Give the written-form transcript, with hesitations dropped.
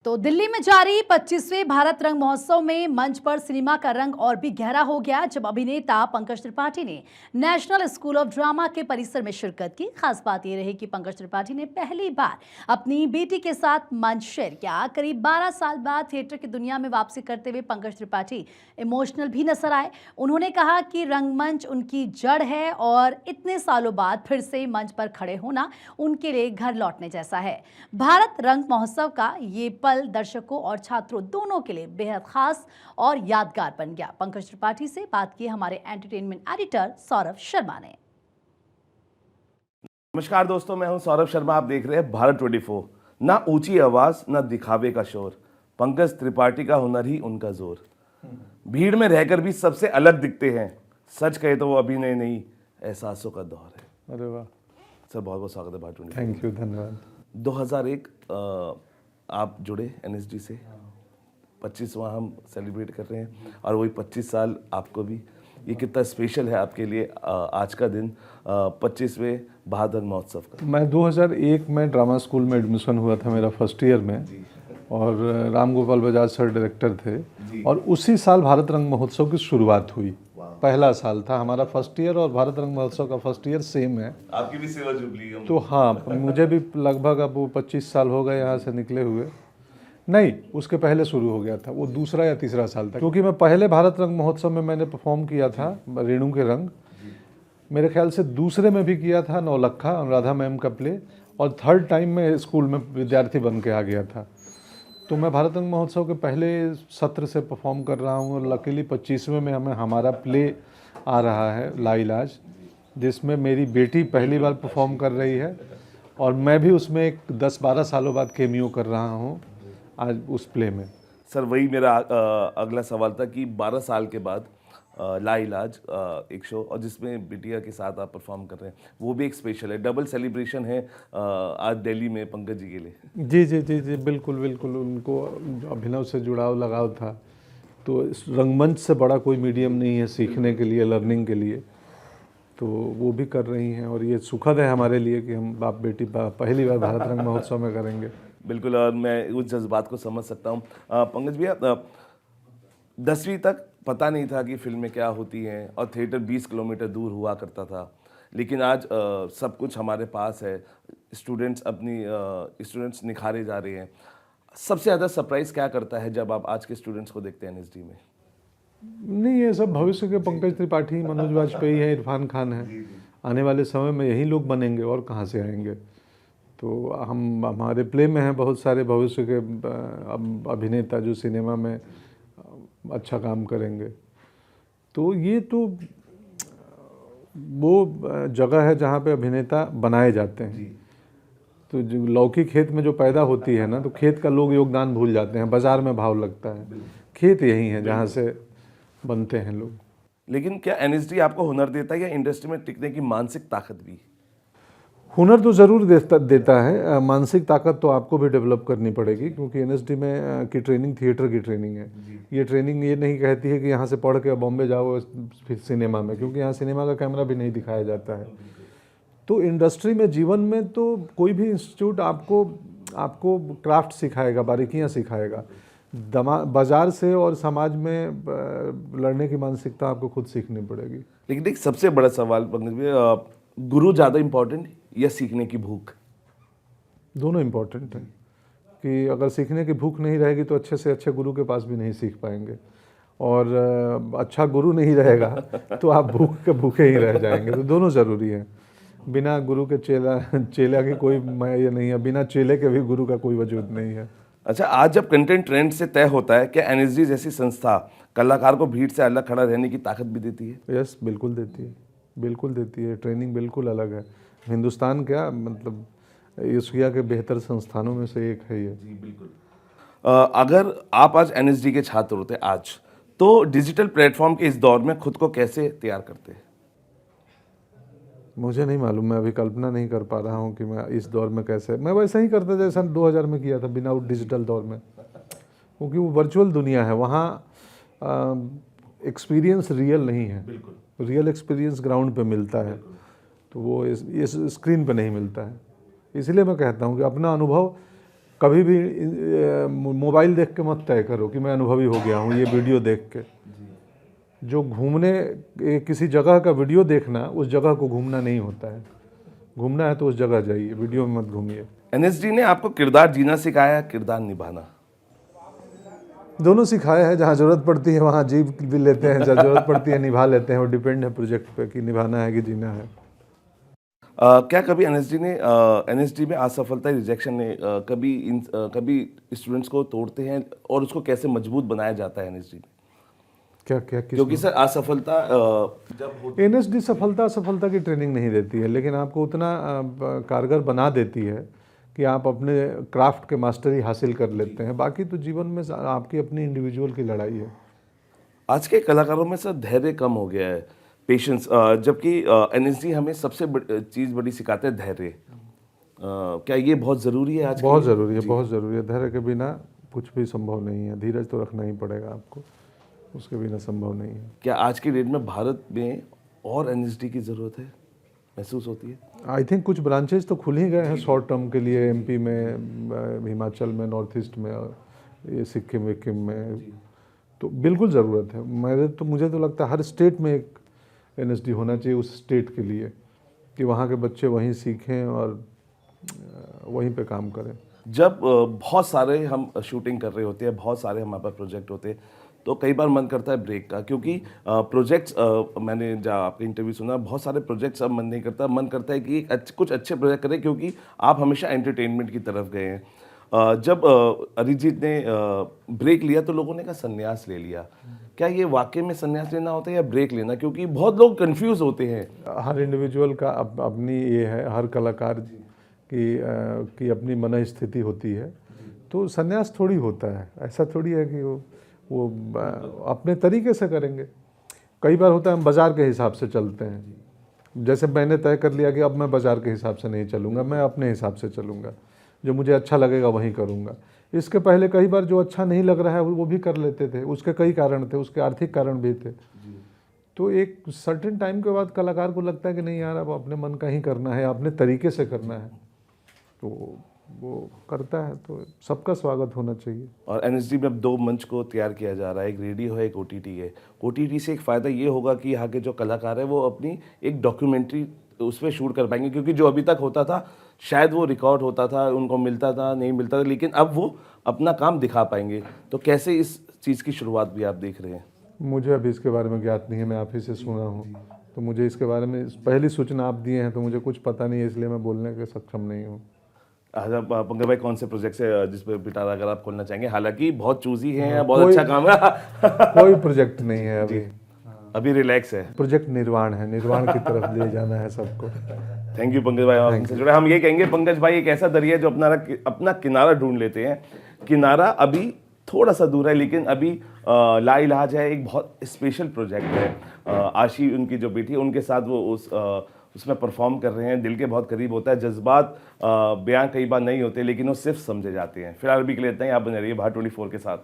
तो दिल्ली में जारी 25वें भारत रंग महोत्सव में मंच पर सिनेमा का रंग और भी गहरा हो गया जब अभिनेता पंकज त्रिपाठी ने नेशनल स्कूल ऑफ ड्रामा के परिसर में शिरकत की। खास बात यह रही कि पंकज त्रिपाठी ने पहली बार अपनी बेटी के साथ मंच शेयर किया। करीब 12 साल बाद थिएटर की दुनिया में वापसी करते हुए पंकज त्रिपाठी इमोशनल भी नजर आए। उन्होंने कहा कि रंगमंच उनकी जड़ है और इतने सालों बाद फिर से मंच पर खड़े होना उनके लिए घर लौटने जैसा है। भारत रंग महोत्सव का ये पल दर्शकों और छात्रों दोनों के लिए बेहद खास और यादगार बन गया। पंकज त्रिपाठी से बात की हमारे एंटरटेनमेंट एडिटर सौरभ शर्मा ने। नमस्कार दोस्तों, मैं हूं सौरभ शर्मा। आप देख रहे हैं भारत 24। ना ऊंची आवाज ना दिखावे का शोर, पंकज त्रिपाठी का हुनर ही उनका जोर। भीड़ में रहकर भी सबसे अलग दिखते हैं, सच कहे तो वो अभिनय नहीं एहसासों का दौर है। अरे वाह सर, बहुत बहुत स्वागत है भारत 24। थैंक यू, धन्यवाद। 2001 आप जुड़े एनएसडी से, 25वां हम सेलिब्रेट कर रहे हैं और वही 25 साल आपको भी। ये कितना स्पेशल है आपके लिए आज का दिन 25वें भारत रंग महोत्सव का? मैं 2001 में ड्रामा स्कूल में एडमिशन हुआ था मेरा फर्स्ट ईयर में, और राम गोपाल बजाज सर डायरेक्टर थे, और उसी साल भारत रंग महोत्सव की शुरुआत हुई। पहला साल था हमारा फर्स्ट ईयर, और भारत रंग महोत्सव का फर्स्ट ईयर सेम है। आपकी भी सेवा जुबली तो हाँ, मुझे भी लगभग अब वो 25 साल हो गए यहाँ से निकले हुए। नहीं, उसके पहले शुरू हो गया था, वो दूसरा या तीसरा साल था, क्योंकि मैं पहले भारत रंग महोत्सव में मैंने परफॉर्म किया था रेणु के रंग, मेरे ख्याल से दूसरे में भी किया था नौलखा अनुराधा मैम का प्ले, और थर्ड टाइम मैं स्कूल में विद्यार्थी बन के आ गया था। तो मैं भारत रंग महोत्सव के पहले सत्र से परफॉर्म कर रहा हूँ, और लकीली 25वें में हमारा प्ले आ रहा है लाइलाज, जिसमें मेरी बेटी पहली बार परफॉर्म कर रही है, और मैं भी उसमें एक 10-12 सालों बाद केमियो कर रहा हूँ आज उस प्ले में। सर, वही मेरा अगला सवाल था कि 12 साल के बाद लाइलाज एक शो, और जिसमें बिटिया के साथ आप परफॉर्म कर रहे हैं, वो भी एक स्पेशल है, डबल सेलिब्रेशन है आज दिल्ली में पंकज जी के लिए। जी जी जी जी, बिल्कुल बिल्कुल। उनको अभिनव से जुड़ाव लगाव था, तो इस रंगमंच से बड़ा कोई मीडियम नहीं है सीखने के लिए, लर्निंग के लिए, तो वो भी कर रही हैं, और ये सुखद है हमारे लिए कि हम बाप बेटी पहली बार भारत रंग महोत्सव में करेंगे। बिल्कुल, और मैं उस जज्बात को समझ सकता हूँ। पंकज भैया, 10वीं तक पता नहीं था कि फिल्में क्या होती हैं, और थिएटर 20 किलोमीटर दूर हुआ करता था, लेकिन आज सब कुछ हमारे पास है। स्टूडेंट्स निखारे जा रहे हैं। सबसे ज़्यादा सरप्राइज क्या करता है जब आप आज के स्टूडेंट्स को देखते हैं एनएसडी में? नहीं, ये सब भविष्य के पंकज त्रिपाठी, मनोज वाजपेयी हैं, इरफान खान हैं। आने वाले समय में यही लोग बनेंगे, और कहाँ से आएंगे। तो हमारे प्ले में हैं बहुत सारे भविष्य के अभिनेता जो सिनेमा में अच्छा काम करेंगे। तो ये तो वो जगह है जहाँ पे अभिनेता बनाए जाते हैं। तो जो लौकी खेत में जो पैदा होती है ना, तो खेत का लोग योगदान भूल जाते हैं, बाजार में भाव लगता है। खेत यही है जहाँ से बनते हैं लोग। लेकिन क्या एनएसडी आपको हुनर देता है, या इंडस्ट्री में टिकने की मानसिक ताकत भी? हुनर तो ज़रूर देता है, मानसिक ताकत तो आपको भी डेवलप करनी पड़ेगी, क्योंकि एनएसडी में की ट्रेनिंग थिएटर की ट्रेनिंग है। ये ट्रेनिंग ये नहीं कहती है कि यहाँ से पढ़ के बॉम्बे जाओ फिर सिनेमा में, क्योंकि यहाँ सिनेमा का कैमरा भी नहीं दिखाया जाता है। तो इंडस्ट्री में, जीवन में तो कोई भी इंस्टीट्यूट आपको क्राफ्ट सिखाएगा, बारीकियाँ सिखाएगा। बाजार से और समाज में लड़ने की मानसिकता आपको खुद सीखनी पड़ेगी। लेकिन एक सबसे बड़ा सवाल पंकज भैया, गुरु ज़्यादा इम्पोर्टेंट या सीखने की भूख? दोनों इम्पोर्टेंट है, कि अगर सीखने की भूख नहीं रहेगी तो अच्छे से अच्छे गुरु के पास भी नहीं सीख पाएंगे, और अच्छा गुरु नहीं रहेगा तो आप भूखे ही रह जाएंगे। तो दोनों ज़रूरी हैं। बिना गुरु के चेला की कोई ये नहीं है, बिना चेले के भी गुरु का कोई वजूद नहीं है। अच्छा, आज जब कंटेंट ट्रेंड से तय होता है, क्या एनएसडी जैसी संस्था कलाकार को भीड़ से अलग खड़ा रहने की ताकत भी देती है? यस, बिल्कुल देती है, बिल्कुल देती है। ट्रेनिंग बिल्कुल अलग है। हिंदुस्तान क्या, मतलब एशिया के बेहतर संस्थानों में से एक है ये। जी बिल्कुल। अगर आप आज एनएसडी के छात्र होते आज, तो डिजिटल प्लेटफॉर्म के इस दौर में खुद को कैसे तैयार करते हैं? मुझे नहीं मालूम, मैं अभी कल्पना नहीं कर पा रहा हूँ कि मैं इस दौर में कैसे, मैं वैसा ही करता जैसा 2000 में किया था, बिना डिजिटल दौर में, क्योंकि वो वर्चुअल दुनिया है। वहाँ एक्सपीरियंस रियल नहीं है। रियल एक्सपीरियंस ग्राउंड पे मिलता है, तो वो इस स्क्रीन पे नहीं मिलता है। इसलिए मैं कहता हूँ कि अपना अनुभव कभी भी मोबाइल देख के मत तय करो कि मैं अनुभवी हो गया हूँ ये वीडियो देख के। जो घूमने किसी जगह का वीडियो देखना, उस जगह को घूमना नहीं होता है। घूमना है तो उस जगह जाइए, वीडियो में मत घूमिए। एनएसडी ने आपको किरदार जीना सिखाया, किरदार निभाना? दोनों सिखाया है। जहाँ ज़रूरत पड़ती है वहाँ जी भी लेते हैं, जहाँ ज़रूरत पड़ती है निभा लेते हैं। वो डिपेंड है प्रोजेक्ट पे कि निभाना है कि जीना है। क्या कभी एनएसडी में असफलता, रिजेक्शन ने कभी स्टूडेंट्स को तोड़ते हैं, और उसको कैसे मजबूत बनाया जाता है एनएसडी में? क्या क्योंकि सर असफलता जब होती एनएसडी सफलता की ट्रेनिंग नहीं देती है, लेकिन आपको उतना कारगर बना देती है कि आप अपने क्राफ्ट के मास्टरी हासिल कर लेते हैं। बाकी तो जीवन में आपकी अपनी इंडिविजुअल की लड़ाई है। आज के कलाकारों में सर धैर्य कम हो गया है, पेशेंस, जबकि एनएसडी हमें सबसे चीज़ बड़ी सिखाते हैं, धैर्य। क्या ये बहुत ज़रूरी है आज? बहुत ज़रूरी है, बहुत ज़रूरी है। धैर्य के बिना कुछ भी संभव नहीं है। धीरज तो रखना ही पड़ेगा आपको, उसके बिना संभव नहीं है। क्या आज की डेट में भारत में और एनएसडी की ज़रूरत है, महसूस होती है? आई थिंक कुछ ब्रांचेज तो खुल ही गए हैं शॉर्ट टर्म के लिए, एमपी में, हिमाचल में, नॉर्थ ईस्ट में, ये सिक्किम विक्किम में। तो बिल्कुल ज़रूरत है। मुझे तो लगता है हर स्टेट में एक एनएसडी होना चाहिए उस स्टेट के लिए, कि वहाँ के बच्चे वहीं सीखें और वहीं पे काम करें। जब बहुत सारे हम शूटिंग कर रहे होते हैं, बहुत सारे हमारे पास प्रोजेक्ट होते हैं, तो कई बार मन करता है ब्रेक का, क्योंकि प्रोजेक्ट्स, मैंने जहाँ आपका इंटरव्यू सुना, बहुत सारे प्रोजेक्ट्स अब मन नहीं करता, मन करता है कि कुछ अच्छे प्रोजेक्ट करें, क्योंकि आप हमेशा एंटरटेनमेंट की तरफ गए हैं। जब अरिजीत ने ब्रेक लिया तो लोगों ने कहा संन्यास ले लिया। क्या ये वाकई में संन्यास लेना होता है या ब्रेक लेना? क्योंकि बहुत लोग कंफ्यूज होते हैं। हर इंडिविजुअल का अपनी ये है, हर कलाकार की अपनी मन स्थिति होती है। तो संन्यास थोड़ी होता है, ऐसा थोड़ी है कि वो अपने तरीके से करेंगे। कई बार होता है हम बाज़ार के हिसाब से चलते हैं। जैसे मैंने तय कर लिया कि अब मैं बाज़ार के हिसाब से नहीं चलूँगा, मैं अपने हिसाब से चलूँगा, जो मुझे अच्छा लगेगा वही करूँगा। इसके पहले कई बार जो अच्छा नहीं लग रहा है वो भी कर लेते थे। उसके कई कारण थे, उसके आर्थिक कारण भी थे। तो एक सर्टेन टाइम के बाद कलाकार को लगता है कि नहीं यार, अब अपने मन का ही करना है, अपने तरीके से करना है, तो वो करता है। तो सबका स्वागत होना चाहिए। और एनएसडी में अब 2 मंच को तैयार किया जा रहा है, एक रेडियो है, एक ओटीटी है। ओटीटी से एक फ़ायदा ये होगा कि यहाँ के जो कलाकार है वो अपनी एक डॉक्यूमेंट्री उस पर शूट कर पाएंगे, क्योंकि जो अभी तक होता था शायद वो रिकॉर्ड होता था, उनको मिलता था, नहीं मिलता था, लेकिन अब वो अपना काम दिखा पाएंगे। तो कैसे इस चीज़ की शुरुआत भी आप देख रहे हैं? मुझे अभी इसके बारे में ज्ञात नहीं है, मैं आप ही से सुना हूँ। तो मुझे इसके बारे में पहली सूचना आप दिए हैं, तो मुझे कुछ पता नहीं है, इसलिए मैं बोलने के सक्षम नहीं हूँ। पंकज भाई, कौन से प्रोजेक्ट से जिस पे पिटारा अगर आप खोलना चाहेंगे? हालांकि बहुत चूजी हैं, बहुत अच्छा काम है। कोई प्रोजेक्ट नहीं है अभी रिलैक्स है। प्रोजेक्ट निर्वाण है, निर्वाण की तरफ ले जाना है सबको। थैंक यू पंकज भाई, हमसे जुड़े। हम ये कहेंगे पंकज भाई एक ऐसा दरिया है जो अपना किनारा ढूंढ लेते हैं। किनारा अभी थोड़ा सा दूर है, लेकिन अभी लाइलाज है, एक बहुत स्पेशल प्रोजेक्ट है। आशी उनकी जो बेटी है, उनके साथ वो उसमें परफॉर्म कर रहे हैं। दिल के बहुत करीब होता है, जज्बात बयां कई बार नहीं होते, लेकिन वो सिर्फ समझे जाते हैं। फिलहाल अभी के लिए इतना ही। आप बने रहिए भारत 24 के साथ।